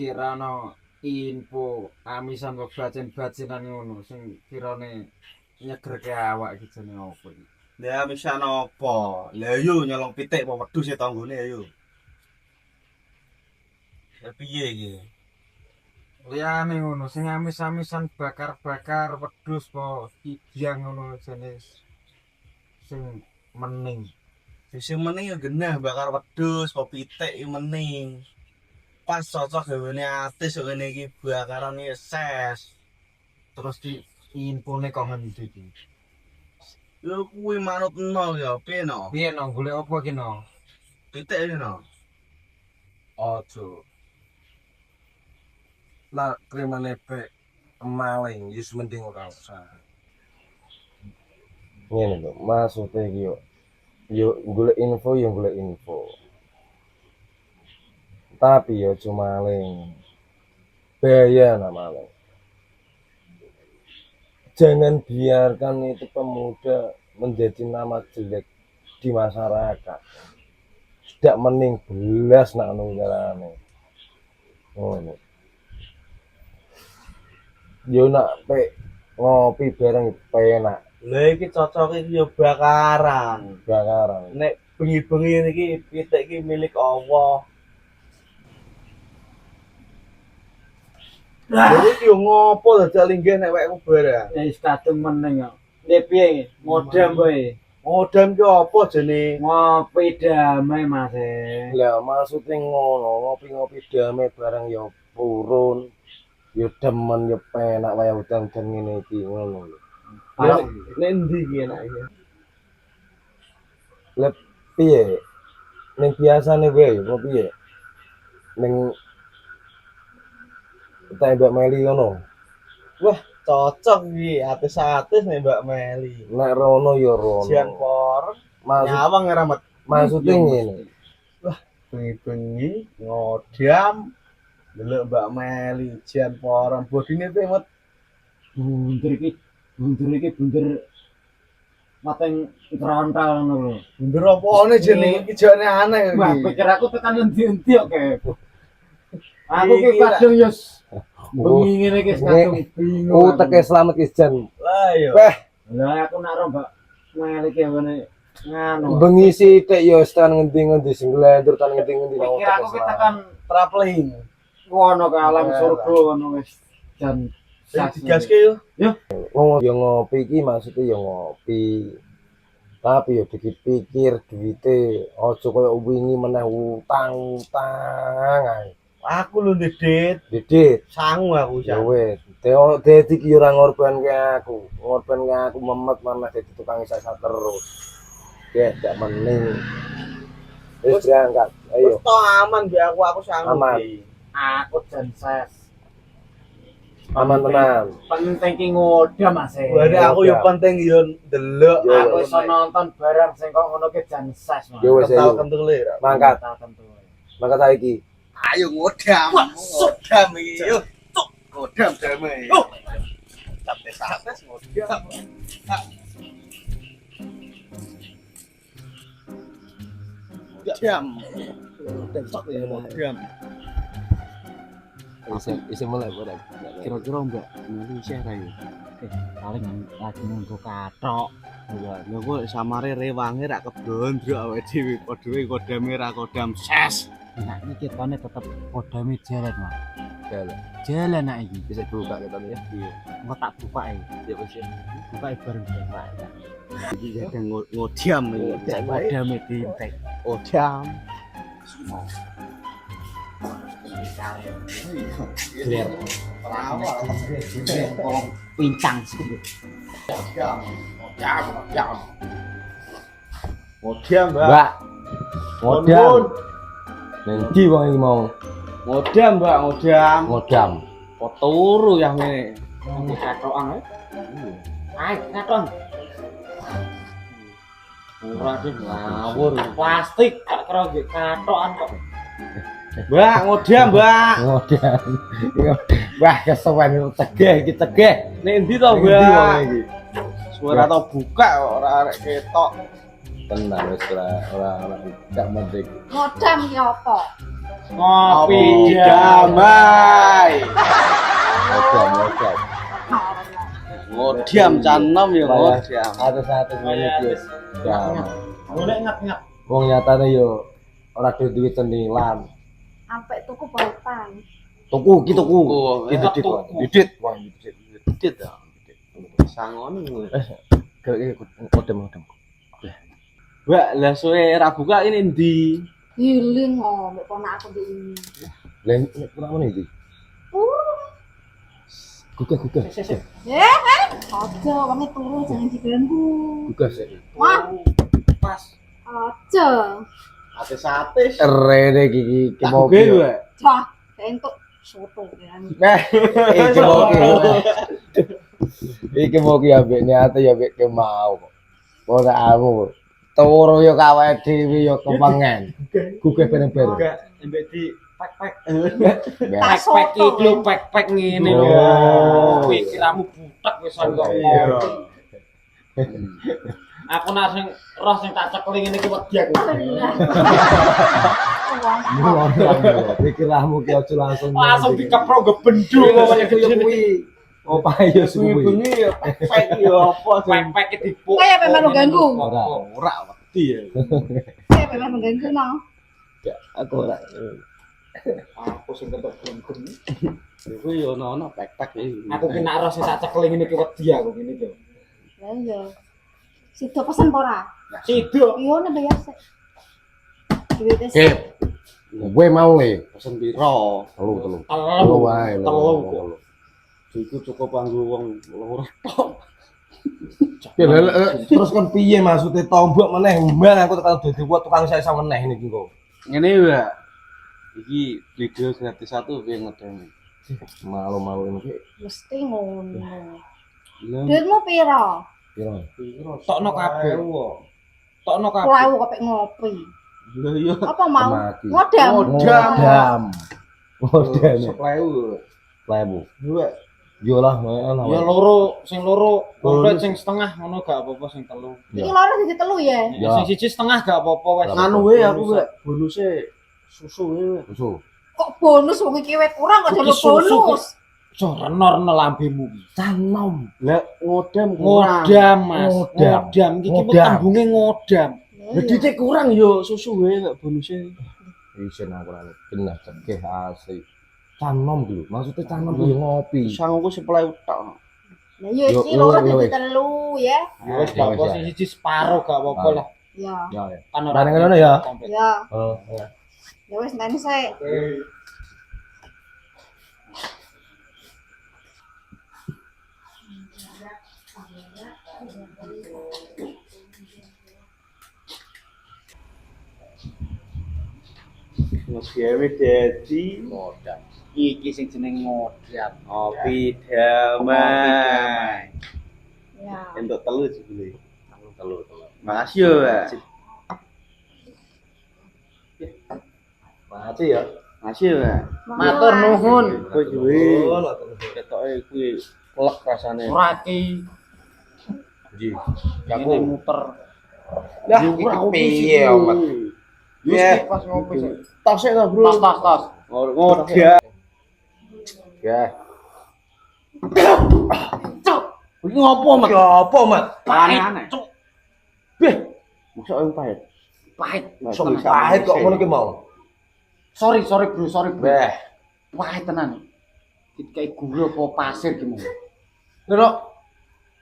kira ana info amisan kok bacin-bacinan ngono sing kirane nyegerke awak iki jenenge opo iki? Ya amisan apa? Lah yo nyolong pitik apa wedhus e tanggone yo. Ya piye iki? Liyane ngono sing amis-amisan bakar-bakar wedhus po kijang ngono jenis sing mening. Sing meneng yo genah bakar wedhus apa pitik yo meneng. Pas cocok gawene atis kok ngene iki bakaran iki ses. Terus di infone kok ngendi iki? Yo kuwi manut no ya, piye no? Piye no golek apa iki no? Pitik iki no. Ojo. Lah krimane pek maling, wis mending ora usah. Ngene lho, maksude iki yo golek info. Tapi yo cuma maling. Bahaya nah maling. Jangan biarkan itu pemuda menjadi nama jelek di masyarakat. Tidak mending belas nak nunggalane. Ngono. Yo nak pe ngopi bareng penak Lah iki cocok iki yo bakaran. bakaran. Nek bengi-bengi iki pitik iki milik Allah. Lha iki yo ngopo dadak linggih nek wekku barang. Wis kadung meneng kok. Piye modam kowe? Modam ki apa jene? Ngopi damai Mas. Lah maksudnya ngono, ngopi-ngopi damai bareng ya purun. Ya demen ya penak waya udan-udan ngene iki ngono lho. Lah nek ndi iki enake? Lah piye? Ning biasane wae apa piye? Ning tembak Meli ngono. Wah, cocok iki. Atis-atis nek Mbak Meli. Nek rono ya rono. Sian por. Maksud Nyawang ramet. maksudnya ngene. Bengi-bengi ngodam delok Mbak Meli jan poran bodine pemut Bunder iki bunder mateng kerontal ngono lho. bunder opone jenenge iki jane aneh Wah, iki. pikir aku tekan endi-endi kok. Aku ki kadung yo bengi ngene iki kadung bingung. Teke slamet ki jan. Lah yo. Weh, Lah aku nak ro Mbak Meli ki ngene nganu. bengi sithik ya tekan ngendi-ngendi sing nglendur tekan ngendi-ngendi nang Pikir aku ki tekan Trapling. ngono ke alam surga ngono wis jan Digaske yo. Ya ngopi iki maksudnya ya ngopi. Tapi ya dipikir duwite aja kaya wingi meneh utang ae. Aku lho Dit. Didit, Sangu aku ya sangu. wis. Dadi iki ora ngorbanke aku. Ngorbanke aku memet maneh dadi tukang isah terus. Ya, gak mending. Wis berangkat. Ayo. To aman mbek aku sangu. Aman. Ki. aku jan ses. Aman tenan. Penting ki ngodam Mas. Bare aku yo penting yo ndelok. Yo, Aku iso nonton barang sing kok ngono ki jan ses Mas. Ya wis ayo. Kentule ra. Mangkat. Tentu. Mangkat saiki. Ayo ngodam. Ngodam iki yo. Tuk ngodam damai. Yo. Sates ngodam. Jam. Tempat ya jam. Isi mulai boleh. Kira-kira Mbak Meli isih ra yo. Paling lagi nunggu kathok. Lha kok samare rewange rak kedondrok awake dhewe padha kodame ra kodam ses. Nah, iki ketone tetep kodame jalan Mas. Jalan. Jalan nak iki. Bisa buka kita ya. Iya. Engko tak buka e. Ya wis ya. Buka e bareng Mbak. Iki kadang ngodam iki. Kodame dintek. Ngodam. Gler. Kolong pincang sih. Ngodam, Mbak. Ngodam. Nanti wong iki mau Ngodam, Mbak, ngodam. ngodam. Kok turu yang ngene. Ngomong katokan ae. Ae, katon. Ora deh ngawur. Plastik gak kira nggih katokan kok. Mbak, ngodam, Mbak. Ngodam. Wah, kesuwen tegeh iki tegeh. Nek endi to, Ngendi wong Mbak? iki? Suara tau buka kok ora arek ketok. Tenang wis ora gak mendek. Ngodam ki apa? Ngopi damai. Oke. Ngodiam canom ya ngodiam. Satu-satu ngene iki. Ya. Golek ingat-ingat. Wong nyatane yo ora duwe cenilan. Sampai tuku bautang. Tuku ki tuku. Ki didit. Wah, Dit ya. Sangone ngono. Kayak kodem. Mbak, lah suwe ra buka ini ndi? Healing mbek ponak aku ndek ini. Lah ora ngene iki. Gugah. Aja, kamu turun jangan diganggu. Gugah sik. Wah, Pas. aja. Atis-atis. Rene iki ki mau. Wah, entuk soto kan. Iki mau ki ambek niate ya ambek ke mau kok. Ora aku. Turu yo kawake dhewe yo kepengen. Gugah bareng-bareng. Enggak, mbek di pek-pek. Tak Pek-pek iki soto. lho, pek-pek ngene lho. Oh. Pikiramu butek wis ana kok. Iya. Aku nak sing roh sing tak cekli ngene iki wedi aku. Pikirahmu ki aja Langsung dikeprok gebendu Kuwi kuwi. Opa yo suwi. Bengi ya pek ya apa sih? Pek-pek iki dipuk. Kayak apa melu ganggu? Ora wedi ya. Kayak apa mengganggu no? Aku ora. Aku sing tetep genggung. Iku yo ono pek-pek iki. Aku ki nak roh sing tak cekli ngene iki wedi aku ngene iki. Lah iya. Sido pesen apa ora? Sido. Iya nek bayar sik. Duwite sik. Kep. Gue mau le. Pesen piro? Telu. Telu wae. Telu. Iku cukup kanggo wong loro tok. Terus kan piye maksudnya tombok meneh umbang aku tekan dadi tukang saya meneh niki kok. Ngene ya. Iki video gratis satu piye ngedeni. Malu-malu ini Mesti ngono. Lah Duitmu piro? piro? Tokno kabeh. Tokno kabeh. Kulau kok ngopi. Lah iya. Apa mau? Mati. Ngodam. Modam. Seplewu. Lebu. Dua. Yo lah, mana Ya loro, sing loro komplit sing setengah ngono gak apa-apa sing telu. Iki loro jadi telu ya. Ya. Sing siji setengah gak apa-apa wis. Nganu wae aku wae bonuse susu wae. Susu. Kok bonus wong iki wis kurang kok Iki jaluk susu bonus. Jo renor lambemu ki. Canom. Lah ngodam Ngodam, Mas. Ngodam. Ngodam iki ki Ngodam. tembunge ngodam. Lah dite kurang yo susu wae gak bonuse. Isen aku ora bener cekeh asli. Canom dulu. Maksudnya canom yo ngopi. Sangku seplewu tok. Lah yo Yo, iki yo, loro yo, jadi wis. telu ya. Ya wis gak apa sing siji separo gak apa-apa lah. Ya. Ya. Kan Bareng ngono ya. komplit. Ya. Oh. Ya wis ngene sik. Ngegawe dadi Modam. Iki sing jeneng ngodam. ngopi damai. Ya. Entuk telu jebule. Telu. Makasih yo, Pak. Mati ya. Makasih yo, Pak. Matur nuhun. Kowe duwe ketoke kuwi kelek rasane. Surati Ji. ngene muter. Lah, ora piye, Omat? Wis Ya. ki pas ngopi sik. Tas sik to, Bro. Tas. Ngodam. Ya. Iki ngopo, Mat? Apa, Mat? Pahit. Cuk. Beh, mosok yang pahit. Pahit. Sok pahit kok ngono ki mau. Sorry bro, sorry bro. Beh. Pahit tenan. Iki kayak gula apa pasir ki mau. Lho,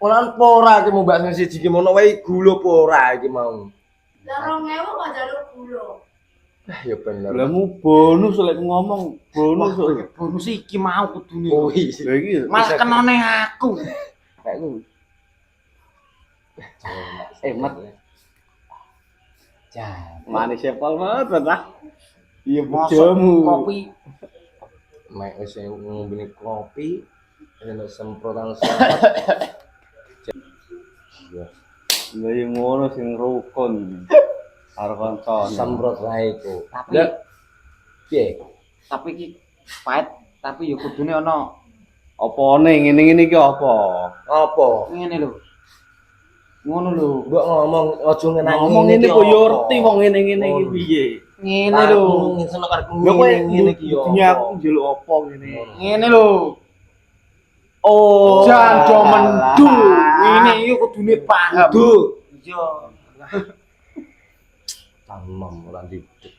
ora ora ki mau mbak sing siji ki mono wae gula apa ora iki mau. Lah 2000 kok jalur gula. Ya bener. Lah mu bonus lek ngomong bonus kok. Bonus iki mau kudune. Oh iya. Lah iki Malah kenone aku. kayak ngono. Mat. Jan. Manis ya pol banget lah. Iya Mosok bojomu. kopi Mek wis ngombe kopi, ana semprotan semprot. Ya, Lah yang ngono sing rukun. Karo kanca. semprot wae iku. tapi Lah, piye? tapi iki pahit tapi ya kudune ana Opone ngene-ngene iki apa? Apa? ngene lho. Ngono lho. Mbok ngomong aja ngenani. Ngomong ngene kok yo ngerti wong ngene-ngene iki piye. Ngene lho. Ngisel karepku Lho kowe ngene iki yo. dunia aku njaluk apa ngene. Ngene lho. Oh, Janjo mendu. Ini iki kudune paham. Iya. Tanom ora didek.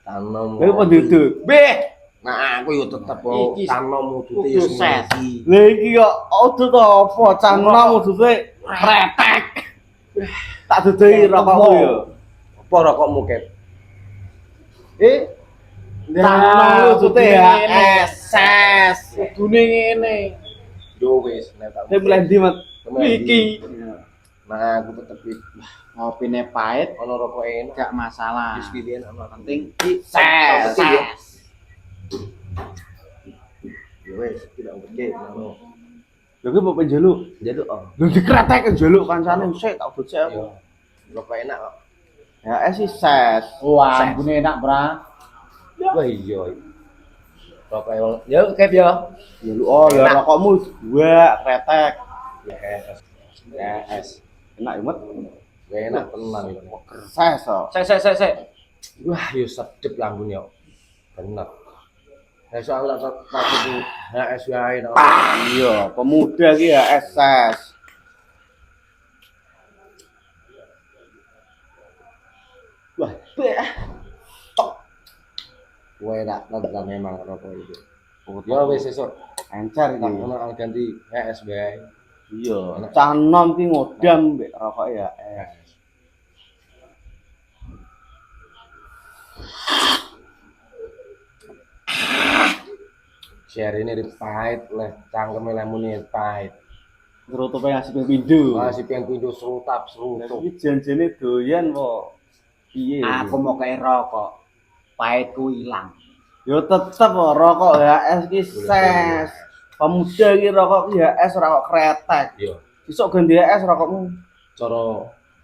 Tanom. Lha kok duduk? Beh, Nah, aku yo tetep Iki tanom udute kudu yo set. iki. Lha iki kok udut apa? Canom udute retek. Tak duduhi rokokmu yo. Apa rokokmu, Ket? Canom udute ya SS. kudune ngene. Yo wis, nek tak. Sing mlendi mat. Iki. Nah, aku tetep Ngopine pahit, ono rokok enak. gak masalah. Wis piye ana Penting ses. ses. Yo wis, tidak oke ngono. Lha ki mbok penjeluk. Jaluk oh. Lho dikretek njeluk kancane sik tak udut sik. Yo. Rokok enak kok. Ya es ses. Wah, ambune enak, Bra. Wah iya. Rokok wong. Yo kep yo. Njeluk oh lha rokokmu dua kretek. Ya es. Enak imet. Enak tenan iki. Ses kok. Sek. Wah, yo sedep lambune yo. Bener. Nek soal tak itu es wae no. Iya, pemuda ki ya SS. Wah, Wae enak tenan memang rokok itu. Yo wis sesuk. encer Tak iki. ono ganti es wae. Iya, cah nom ki ngodam mbek rokok ya es. Share ini pahit lah, cangkeme lemune pahit. Ngerutupe ngasih ping pindho. Masih pengen pintu serutap. Iki janjene doyan kok. Piye? Aku mau kayak rokok. Pahitku ilang. Yo tetep kok rokok ya es ki ses. Pemuda ki rokok ki ya es rokok kretek. Iya. Besok ganti es rokokmu. Cara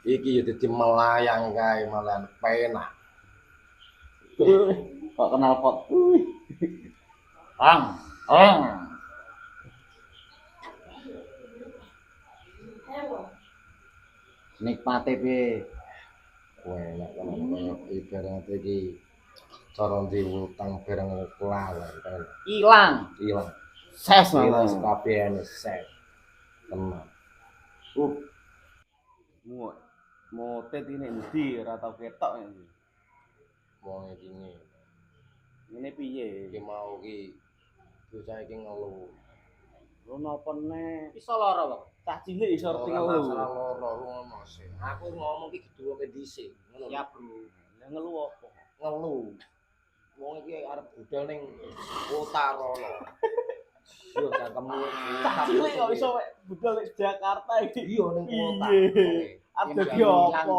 iki ya dadi melayang kae malahan penak. Kok kenal pot. Ang. Nikmate piye? Kowe enak kan koyo ibarat iki cara diutang bareng kelawar kan. Ilang. Ilang. Ses Ilang malah. sekabehane set. Tenan. Motet ini endi ora tau ketok iki. Wong iki ngene. Ngene piye? Iki mau ki bocah iki ngeluh. Lho napa neh? Iso lara, Bang. Cah cilik iso ngerti Ora ngeluh. masalah loro ngono sih. Aku ngomong ki gedhuke dhisik, ngono. Ya, Bro. Lah ngeluh apa? Ngeluh. Wong iki arep budal ning kota rono. Yo cangkemmu. Cah cilik kok iso budal ning Jakarta iki. Iya ning kota. Piye? Ada ki apa?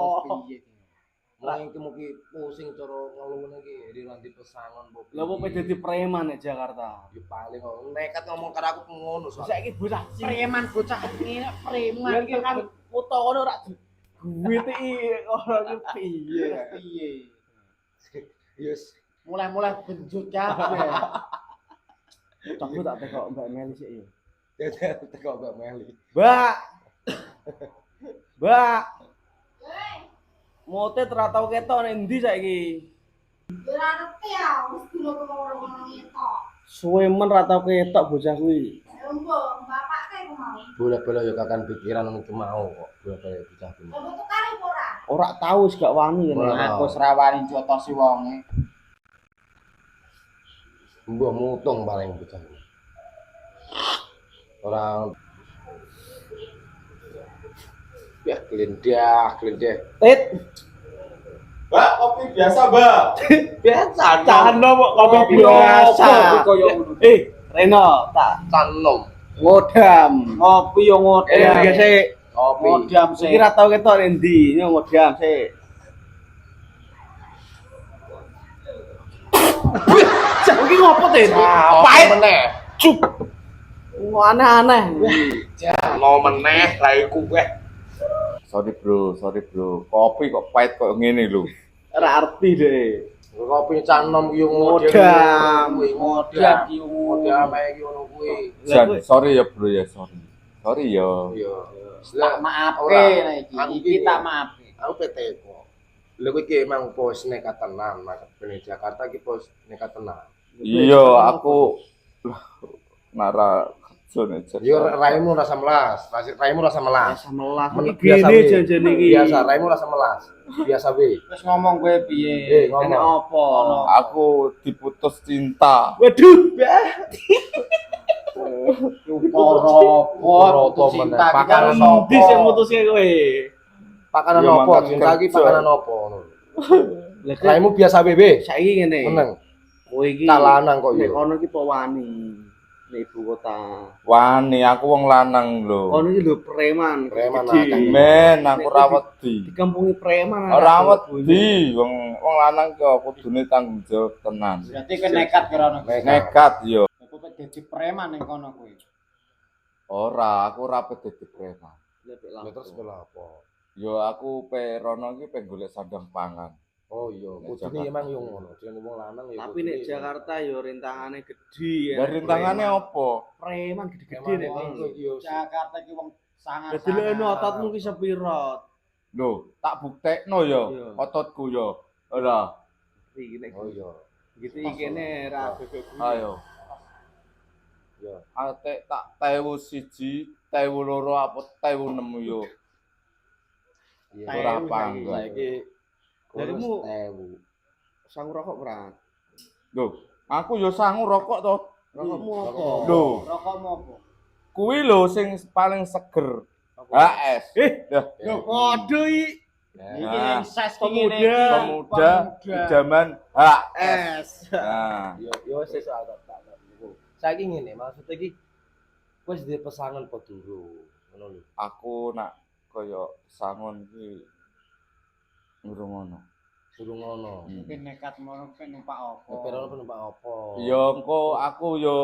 Lah iki mugi pusing cara ngeluhne iki diranti pesangon mbok. Lah apa dadi preman ning Jakarta? Yo paling kok nekat ngomong karo aku ngono soalnya. Saiki bocah cilik. Preman bocah ini preman Lah iki kan foto ngono ora duit iki ora ngerti piye. Yes. mulai benjut kabeh. Cokku tak tekok Mbak Meli sik yo. Teko Mbak Meli. Mbak. Mbak. Mote ora tau ketok ning ndi saiki? Ora ngerti ya, wis dino ngomong itu. Suwe men ora tau ketok bocah kuwi. Mbok, bapak kae mau. Bola-bola yo kakan pikiran ngono mau kok. Bola-bola bocah kuwi. Mbok tukare ora? Ora tau wis gak wani Ora. kene. Aku serawani jotosi wonge. Mbok mutung paling bocah kuwi. Ora ya glendah. Tit. Mbak, kopi biasa, Mbak. Biasa cano kok kopi biasa. Reno tak canom. ngodam. Ngopi yo ngodam. Sik. Kopi. Ngodam sik. Iki ra tau ketok ning ndi, yo ngodam sik. Iki ngopo Tit? Pahit meneh. Cuk. Aneh-aneh. Mau meneh lah iku weh. Sorry bro. Kopi kok pahit kok ngene lho. Ora arti deh. Kopi canom ki yo Ngodam. Ngodam ki ngono kuwi. Sorry ya bro ya, sorry. Sorry ya. Iya. Tak maafe ora. nah iki. Aku Iki iki- tak maafe. Aku PT kok. Lha kowe iki emang bos nekat tenan, Mas. Bener Jakarta iki bos nekat tenan. Iya, aku nara kerja nek Yo raimu rasa melas, raimu rasa melas. Rasa melas. Men- Iki biasa gene we. janjane iki. Biasa, raimu rasa melas. Biasa we. Wis ngomong kowe piye? Eh, ngomong. Enek apa? Aku diputus cinta. Waduh, Apa meneh? Pakanan opo? Endi sing mutuske kowe? Pakanan Yo, opo? mangkat Cinta iki kerja. pakanan opo ngono. Lah Raimu biasa we, Be. saiki ngene. Meneng. Kowe iki Tak lanang kok nek yo. kono iki po wani. Nek ibu kota. Wani, aku wong lanang lho. Kono iki lho preman. Preman gede. akeh. Men, aku ra wedi. Dikampungi preman. Ora wedi, wong lanang ki kudune tanggung jawab tenan. Berarti kenekat kira Nekat yo. Kowe dadi preman ning kono kowe. Ora, aku ora pe dadi preman. Lah terus bela apa? Yo aku pe rono iki pe golek sandang pangan. Oh iya, Nek kudune Jakarta. emang yo ngono. Jenenge wong lanang ya. Tapi nek Jakarta yo rintangane gede ya. Lah rintangane opo? Preman gede-gede Emang nek wong kono. yo Jakarta iki wong sangat. Dadi lho ototmu ki sepiro? Lho, tak buktekno yo Iya. ototku yo. Ora. Iki nek Oh iya. gitu ikene ra bebek kuwi. Ayo. Yo. Ate tak 1001, 1002 apa 1006 yo. Iya. Ora Tewu panggo. Saiki Darimu- tewu. Sang rokok berat. Lho, aku yo sangu rokok to. Rokokmu apa? Lho, Rokokmu apa? kuwi lho sing paling seger. HS. Lho, Waduh iki iki Nah, sing ses pemuda. Pemuda idaman HS. es. Nah, Yo sesuk tak. Saiki ngene, maksud iki wis duwe pesangon apa durung? Ngono lho. aku nak kaya sangon ki ngurung ngono. Durung ngono. Mungkin nekat mono kowe numpak apa? Pero penumpang apa? Ya engko aku yo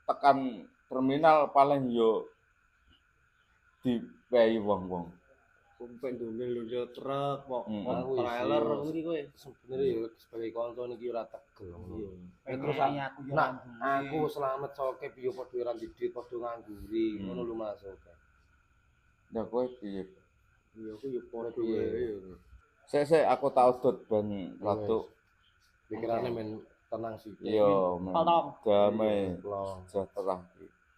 tekan terminal paling yo diwehi wong-wong. Kumpul ndondel truk, kok Aku trailer isi. ngono iki kowe. Sebenarnya yo sebagai kanca niki ora tegel. Iya. Terus Pengen aku yo Nah, randu. aku selamat soke piye padha ora duit padha ngangguri. Ngono lho Mas. Oke. Ya kowe piye? Iya aku yo padha Piye? wae. Sik aku tak udut ben ratu. Pikirane men tenang sih. Iya, men. Tolong. Damai Long. sejahtera.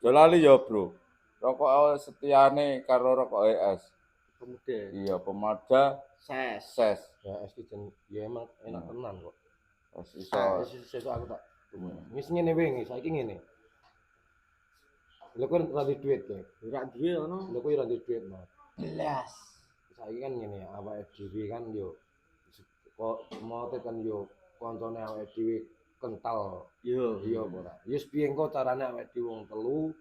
Yo lali yo, Bro. Rokok setiane karo rokok ES. Pemuda. Iya, Pemada Ses. ses. Ya es kitchen ya emang enak tenan kok. Wis iso. Sesuk aku tak. Wis ngene wingi, saiki ngene. Lha kowe ora duwe duit kowe. Ora duwe ngono. Lha kowe ora duwe duit, Mas. Belas. Saiki kan ngene, awake dhewe kan yo kok mote kan yo kancane awake dhewe kental. Yo. Iya apa ora? Wis piye engko carane awake dhewe wong telu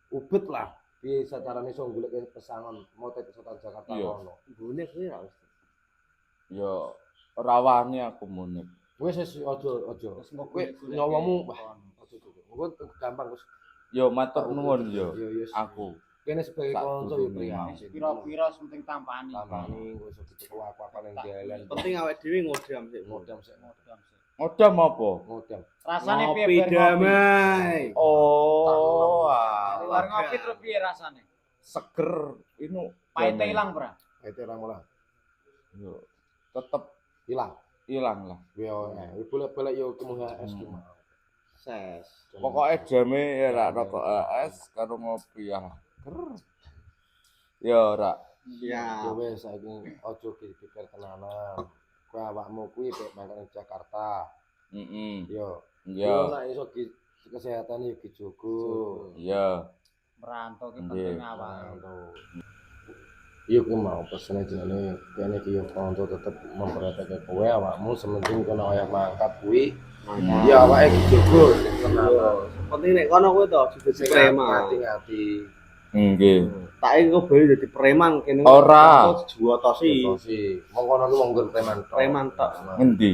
ubet lah. Piye carane iso golek pesangon mote ke Kota Jakarta Iya. ono. Bone kuwi ra wis. Yo ora wani aku munip. Wis aja. Terus engko Kowe nyawamu wah aja. Engko gampang wis. Yo matur nuwun yo. Yo yes. Aku. Kene sebagai Sak kanca yo durunge prihatin. Piro-piro penting tampani. Tampani engko iso dituku apa-apa ning dalan. Penting awake dhewe ngodam sik. Modam sik. Ngodam apa? Modam. Rasane piye Ngopi bar ngopi? damai. Oh, Bar alah. ngopi terus piye rasane? Seger inu Pahite damai. ilang, Bro. Itu ora mulah. Yo tetep Hilang. ilang lah. Yo boleh-boleh yo kemuh es ki mau. Ses. Pokoke jame ya ra rokok es karo ngopi ya. Ger. Yo ora. Ya. Yo wis saiki aja pikir tenanan. Kowe awakmu kuwi pek mangkane Jakarta. Heeh. Yo. Yo. Nek iso kesehatan yo dijogo. Iya. Merantau ki Nggih. penting awake. Yo ku mau pesene jenenge kene iki yo kanca tetep memperhatikan kowe awakmu sementing kono wayah mangkat kuwi ya awake dijogo tenanan. Penting nek kono kuwi to dadi preman. Hati-hati. Nggih. Tak engko bali dadi preman kene. Ora. Juwotosi. Sih, mong kono ku monggo preman tok. Preman tok. Ngendi?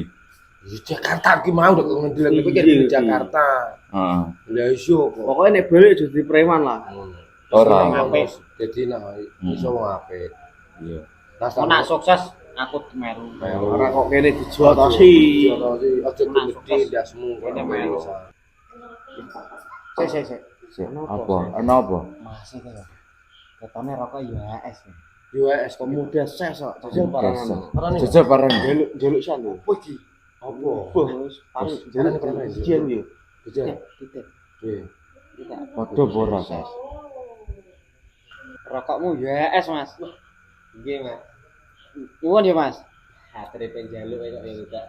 Di Jakarta ki mau udah ngendi lagi Iya, di iya. Jakarta. Heeh. Lah iso kok. Pokoknya nek bali dadi preman lah. Ora. Apik. Jadi nah iso wong apik. Iya. Mau nak sukses aku melu. Ora kok kene dijuwotosi. Aja gede ndasmu Kene kono melu. bisa. Sik. Apa? Ana apa? Masih kaya. Ketone rokok ya es. US pemuda ses kok. Jajal parangan. Jajal parang. Jaluk san lho. Apa iki? Apa? Bos, paling Jarane pernah jian yo. Jajal. Titik. Nggih. Padha ora, Ses? Rokokmu ya es, Mas. Nggih, Mas. Nyuwun ya, Mas. Hatre penjaluk kok ya enggak.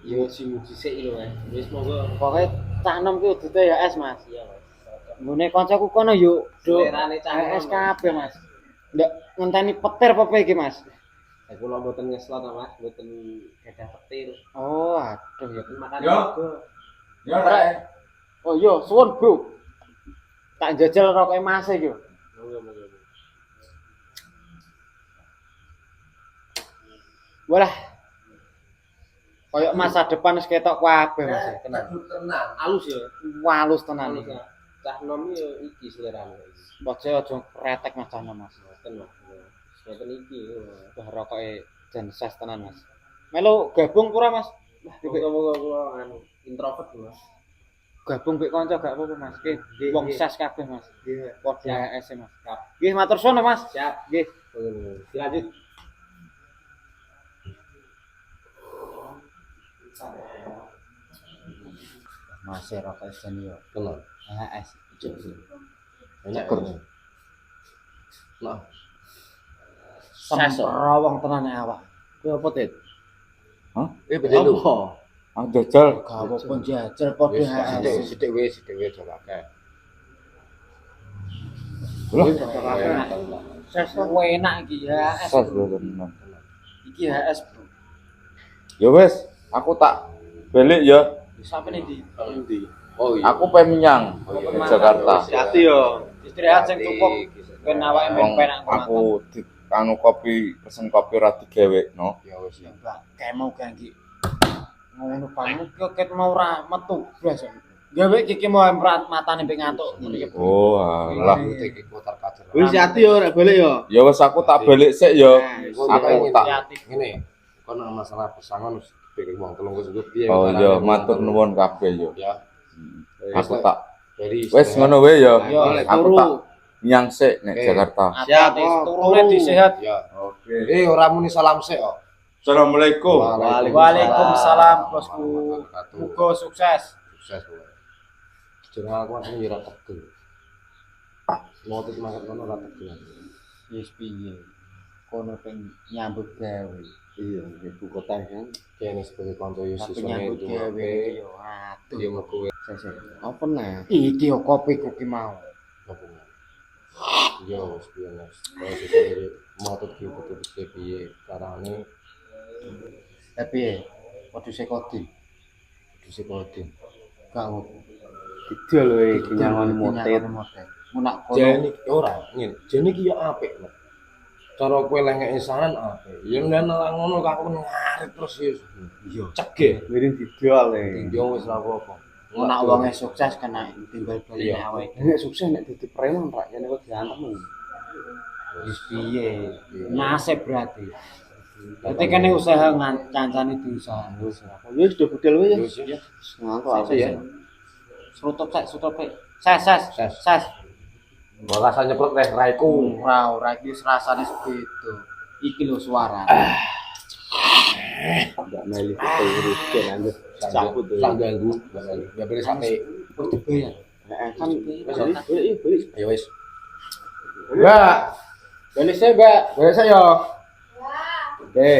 Yo muji sik lho, Mas. Wis monggo. Pokoke cah enom ki udute ya es, Mas. Iya, Mas. Nggone kancaku kono yo do Selerane cah es kabeh, Mas. Ndak ngenteni petir apa iki, Mas? Ya kula mboten ngeslot, Mas. Mboten gadah petir. Oh, aduh ya. Makan Yo. monggo. Ya rek. Oh iya, suwun, Bro. Tak jajal rokoke Mas iki yo. Monggo. Walah. Kayak masa depan wis ketok kabeh, Mas. Tenang. Tenang. Halus ya. Walus tenan Halus iki. ya. Cah nom yo iki selerane iki. Aja kretek Mas Cahno, Mas. Mboten, Mas. Mboten iki lho. Wah, rokoke jan ses tenan, Mas. Melu gabung pura, Mas? Monggo kula anu introvert, Mas. Gabung mbek kanca gak apa-apa, Mas. Nggih, wong ses kabeh, Mas. Nggih. Padha es Mas. Nggih, matur suwun, Mas. Siap. Nggih. Dilanjut. Mas rokok jan yo. Tenang. Es. Enak kok. Nah, Ses rawang tenan nek awak. Kuwi apa, Tit? bedelu. Ang jajal. Gak apa-apa jajal padha es. Sithik wis jolake. Lah, Ses enak iki ya es. Ses lho tenan. Iki HS, Bro. Ya wis, aku tak balik ya. Sampe ndi? Endi? Oh iya. Aku peminyang ke Jakarta. Hati yo. Istirahat sing cukup. Ben awake Wong penak aku di anu kopi pesen kopi ora digawekno. Ya wis ya. kayak mau ganti ngono paling kok ket mau ra metu blas. Gawe iki mau emprat matane mbek ngantuk ngono iki. Oh, alah. Iki kotar kacer. Wis hati yo rek balik yo. Ya wis aku tak balik sik ya. Aku tak ngene. Kono masalah pesangon wis pikir wong 300 piye. Oh iya, matur nuwun kabeh ya. Ya. Aku tak Dari wis ngono wae ya. Yo Aku turu. tak nyang sik nek Oke. Jakarta. Hati-hati turune disehat. Ya. Oke. Ora muni salam sik kok. Assalamualaikum. Waalaikumsalam, Bosku. Muga sukses. Sukses kowe. Jeneng aku asli ora tegel. Mau tuh mangkat kono ora tegel. Wis piye? Kono peng nyambut gawe. Iya, ibu kota kan. Kene sebagai kanca Yesus Tapi nyambut gawe iki yo aduh. Dia mau kowe Sesek. Apa nah? Iki yo kopi kuki mau. apa? Yo, wis piye Mas. Kalau sesuk mau tuh betul-betul piye carane Tapi moduse kodi. dise kode. Gak opo. Didol wae dinyangon motet. Munak kono. Jane ora, ngene. Jane iki yo apik, Mas. Cara kowe lengeke saran apik. Ya nek ngono kok aku ngarit terus ya. Iya, cegeh. Miring didol e. Yo wis ora apa-apa. Munak wonge sukses kena timbal balik Iya. awake. Nek sukses nek dadi preman rak yen kok diantem. Wis piye? Nasib berarti. Berarti kene usaha ngancani diusaha. Wis do budal wae ya. Wis ya. Nganggo aku ya. Srutup sek. Ses. Rasa nyeprot teh raiku. Ora iki rasane beda. Iki lho suara. Enggak meli terus lanjut. Cabut sak ganggu. Ya beres sampe. Dibayar. Kan balik. Ayo wis. Mbak. Beres ya, Mbak. Beres ya. Wah. Oke.